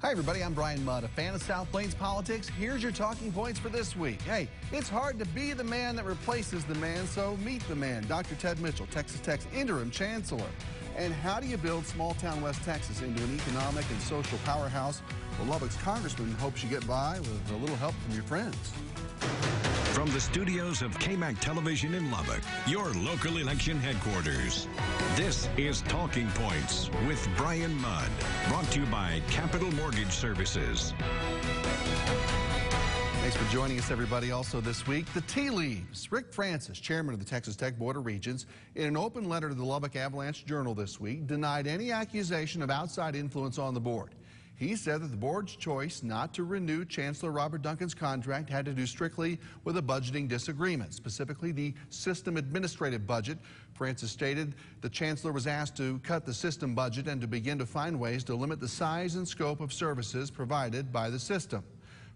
Hi, everybody. I'm Bryan Mudd, a fan of South Plains politics. Here's your talking points for this week. Hey, it's hard to be the man that replaces the man, so meet the man, Dr. Ted Mitchell, Texas Tech's interim chancellor. And how do you build small-town West Texas into an economic and social powerhouse? Well, Lubbock's congressman hopes you get by with a little help from your friends. From the studios of GMAC Television in Lubbock, your local election headquarters. This is Talking Points with Bryan Mudd, brought to you by Capital Mortgage Services. Thanks for joining us, everybody. Also this week, the tea leaves. Rick Francis, chairman of the Texas Tech Board of Regents, in an open letter to the Lubbock Avalanche Journal this week, denied any accusation of outside influence on the board. He said that the board's choice not to renew Chancellor Robert Duncan's contract had to do strictly with a budgeting disagreement, specifically the system administrative budget. Francis stated the chancellor was asked to cut the system budget and to begin to find ways to limit the size and scope of services provided by the system.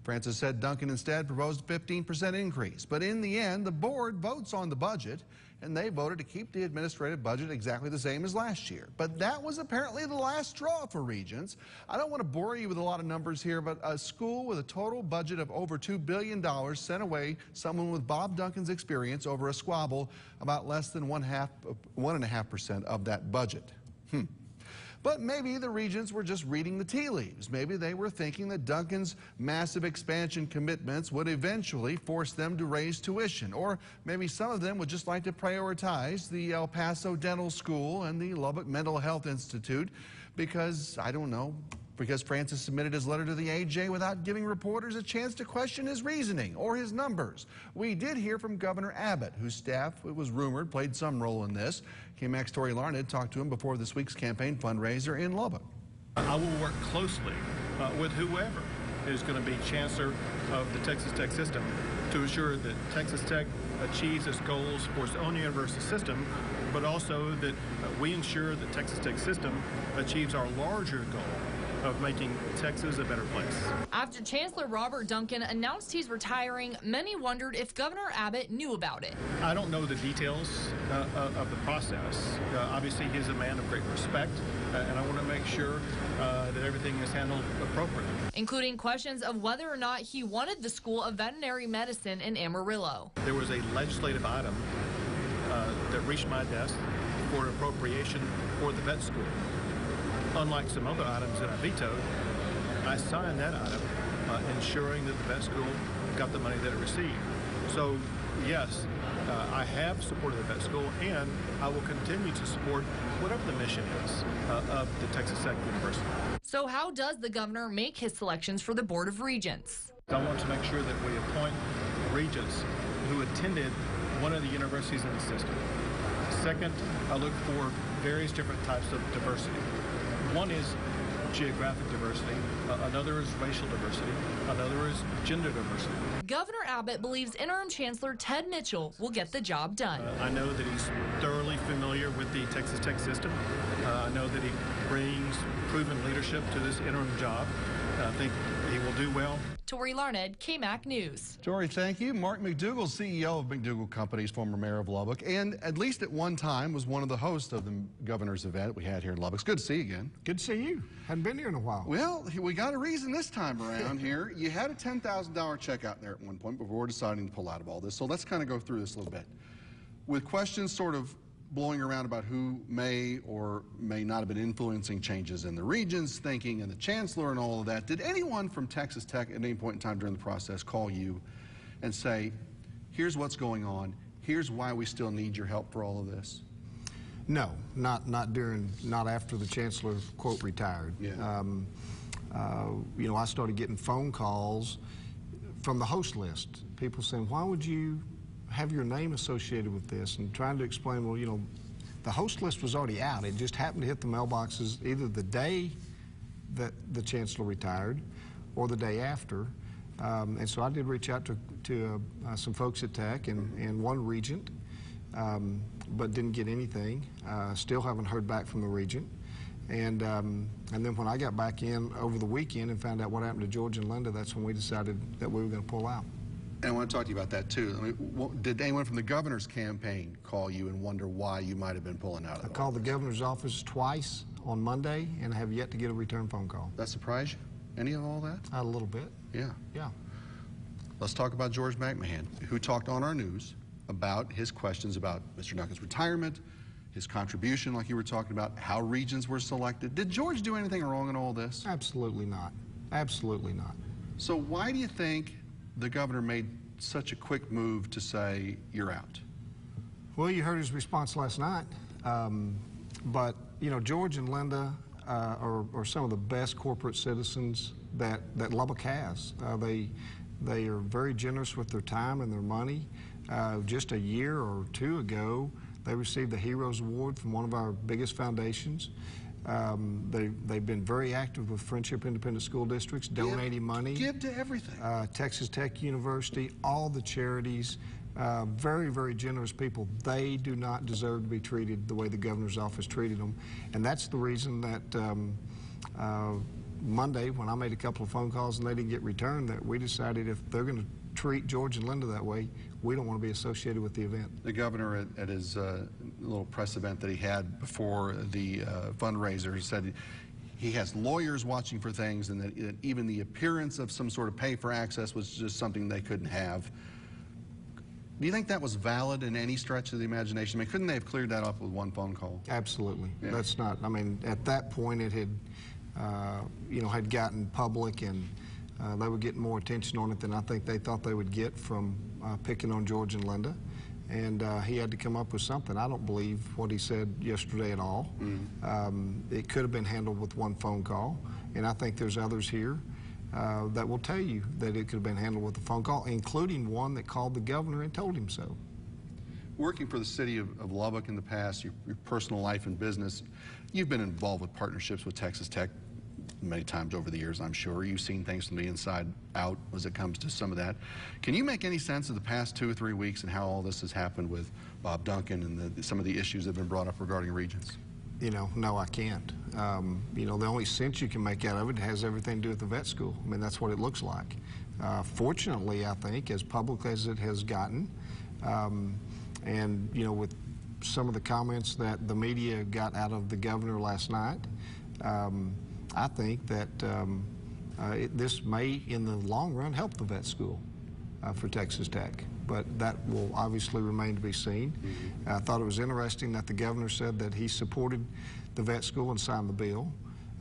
Francis said Duncan instead proposed a 15% increase. But in the end, the board votes on the budget, and they voted to keep the administrative budget exactly the same as last year. But that was apparently the last straw for Regents. I don't want to bore you with a lot of numbers here, but a school with a total budget of over $2 billion sent away someone with Bob Duncan's experience over a squabble about less than 1.5% of that budget. But maybe the Regents were just reading the tea leaves. Maybe they were thinking that Duncan's massive expansion commitments would eventually force them to raise tuition. Or maybe some of them would just like to prioritize the El Paso Dental School and the Lubbock Mental Health Institute because, I don't know, because Francis submitted his letter to the AJ without giving reporters a chance to question his reasoning or his numbers. We did hear from Governor Abbott, whose staff, it was rumored, played some role in this. GMAC's Tori Larned talked to him before this week's campaign fundraiser in Lubbock. I will work closely with whoever is going to be chancellor of the Texas Tech system to ensure that Texas Tech achieves its goals for its own university system, but also that we ensure that Texas Tech system achieves our larger goal of making Texas a better place. After Chancellor Robert Duncan announced he's retiring, many wondered if Governor Abbott knew about it. I don't know the details of the process. Obviously, he's a man of great respect, and I want to make sure that everything is handled appropriately. Including questions of whether or not he wanted the School of Veterinary Medicine in Amarillo. There was a legislative item that reached my desk for an appropriation for the vet school. Unlike some other items that I vetoed, I signed that item ensuring that the vet school got the money that it received. So, yes, I have supported the vet school, and I will continue to support whatever the mission is of the Texas Tech University. So how does the governor make his selections for the Board of Regents? I want to make sure that we appoint regents who attended one of the universities in the system. Second, I look for various different types of diversity. One is geographic diversity, another is racial diversity, another is gender diversity. Governor Abbott believes interim Chancellor Ted Mitchell will get the job done. I know that he's thoroughly familiar with the Texas Tech system. I know that he brings proven leadership to this interim job. I think he will do well. Tori Larned, GMAC News. Tori, thank you. Mark McDougall, CEO of McDougall Companies, former mayor of Lubbock, and at least at one time was one of the hosts of the governor's event we had here in Lubbock. It's good to see you again. Good to see you. Hadn't been here in a while. Well, we got a reason this time around here. You had a $10,000 check out there at one point before deciding to pull out of all this. So let's kind of go through this a little bit. With questions sort of blowing around about who may or may not have been influencing changes in the Regents' thinking and the chancellor and all of that, did anyone from Texas Tech at any point in time during the process call you and say, here's what's going on, here's why we still need your help for all of this? No, not after the chancellor, quote, retired. Yeah. You know, I started getting phone calls from the host list. People saying, why would you have your name associated with this, and trying to explain, well, you know, the host list was already out. It just happened to hit the mailboxes either the day that the chancellor retired or the day after. And so I did reach out to some folks at Tech and one regent, but didn't get anything. Still haven't heard back from the regent. And then when I got back in over the weekend and found out what happened to George and Linda, that's when we decided that we were going to pull out. And I want to talk to you about that, too. I mean, did anyone from the governor's campaign call you and wonder why you might have been pulling out of it? I called the governor's office twice on Monday and have yet to get a return phone call. That surprise you? any of all that? A little bit. Yeah. Yeah. Let's talk about George McMahon, who talked on our news about his questions about Mr. Duncan's retirement, his contribution, like you were talking about, how regions were selected. Did George do anything wrong in all this? Absolutely not. Absolutely not. So why do you think the governor made such a quick move to say, you're out? Well, you heard his response last night. But, you know, George and Linda are some of the best corporate citizens that Lubbock has. They are very generous with their time and their money. Just a year or two ago, they received the Heroes Award from one of our biggest foundations. They've been very active with Friendship Independent School Districts, donating money. Give to everything. Texas Tech University, all the charities, very, very generous people. They do not deserve to be treated the way the governor's office treated them. And that's the reason that Monday, when I made a couple of phone calls and they didn't get returned, that we decided if they're going to treat George and Linda that way, we don't want to be associated with the event. The governor at his little press event that he had before the fundraiser said he has lawyers watching for things, and that even the appearance of some sort of pay for access was just something they couldn't have. Do you think that was valid in any stretch of the imagination? I mean, couldn't they have cleared that up with one phone call? Absolutely. Yeah. That's not, I mean, at that point it had, you know, had gotten public, and they were getting more attention on it than I think they thought they would get from picking on George and Linda. And he had to come up with something. I don't believe what he said yesterday at all. It could have been handled with one phone call, and I think there's others here that will tell you that it could have been handled with a phone call, including one that called the governor and told him so. Working for the city of Lubbock in the past, your personal life and business, you've been involved with partnerships with Texas Tech many times over the years, I'm sure. You've seen things from the inside out as it comes to some of that. Can you make any sense of the past 2 or 3 weeks and how all this has happened with Bob Duncan and some of the issues that have been brought up regarding Regents? You know, no, I can't. You know, the only sense you can make out of it has everything to do with the vet school. I mean, that's what it looks like. Fortunately, I think, as public as it has gotten, and, you know, with some of the comments that the media got out of the governor last night, I think that this may, in the long run, help the vet school for Texas Tech. But that will obviously remain to be seen. I thought it was interesting that the governor said that he supported the vet school and signed the bill,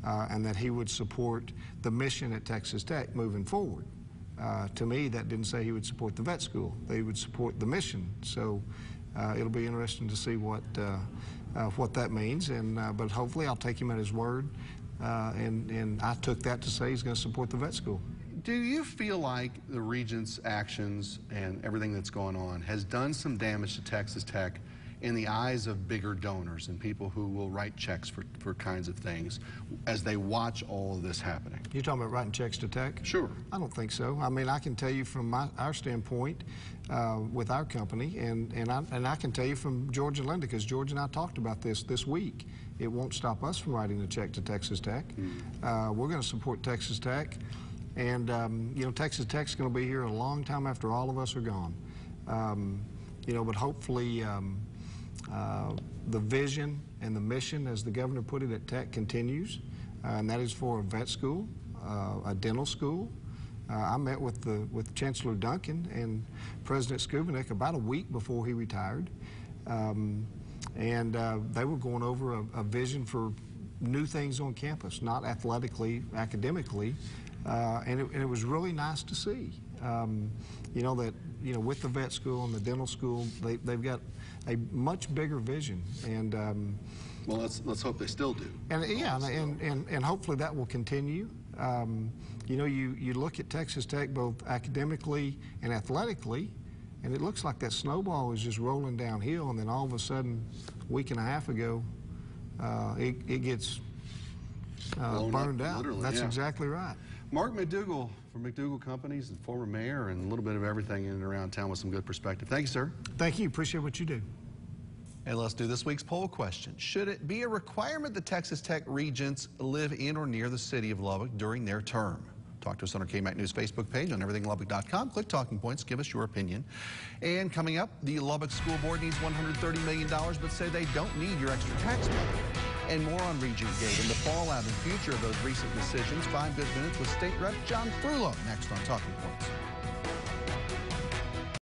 and that he would support the mission at Texas Tech moving forward. To me, that didn't say he would support the vet school. They would support the mission. So it'll be interesting to see what that means. And but hopefully, I'll take him at his word. And I took that to say he's going to support the vet school. Do you feel like the Regents' actions and everything that's going on has done some damage to Texas Tech in the eyes of bigger donors and people who will write checks for kinds of things as they watch all of this happening? You're talking about writing checks to Tech? Sure. I don't think so. I mean, I can tell you from our standpoint with our company, and I can tell you from George and Linda, because George and I talked about this week. It won't stop us from writing a check to Texas Tech. We're going to support Texas Tech. And, you know, Texas Tech's going to be here a long time after all of us are gone. You know, but hopefully the vision and the mission, as the governor put it, at Tech continues, and that is for a vet school, a dental school. I met with Chancellor Duncan and President Skubinek about a week before he retired, and they were going over a vision for new things on campus, not athletically, academically. And it was really nice to see, you know, that, you know, with the vet school and the dental school, they've got a much bigger vision. And well, let's hope they still do. And yeah, and hopefully that will continue. You know, you look at Texas Tech both academically and athletically, and it looks like that snowball is just rolling downhill, and then all of a sudden, a week and a half ago, it gets burned out. That's exactly right. Mark McDougall from McDougall Companies, and former mayor, and a little bit of everything in and around town with some good perspective. Thank you, sir. Thank you. Appreciate what you do. And let's do this week's poll question. Should it be a requirement that Texas Tech Regents live in or near the city of Lubbock during their term? Talk to us on our KMAC News Facebook page on everythinglubbock.com. Click Talking Points. Give us your opinion. And coming up, the Lubbock School Board needs $130 million, but say they don't need your extra tax money. And more on Regent Gate and the fallout and future of those recent decisions. 5 Good Minutes with State Rep John Frullo next on Talking Points.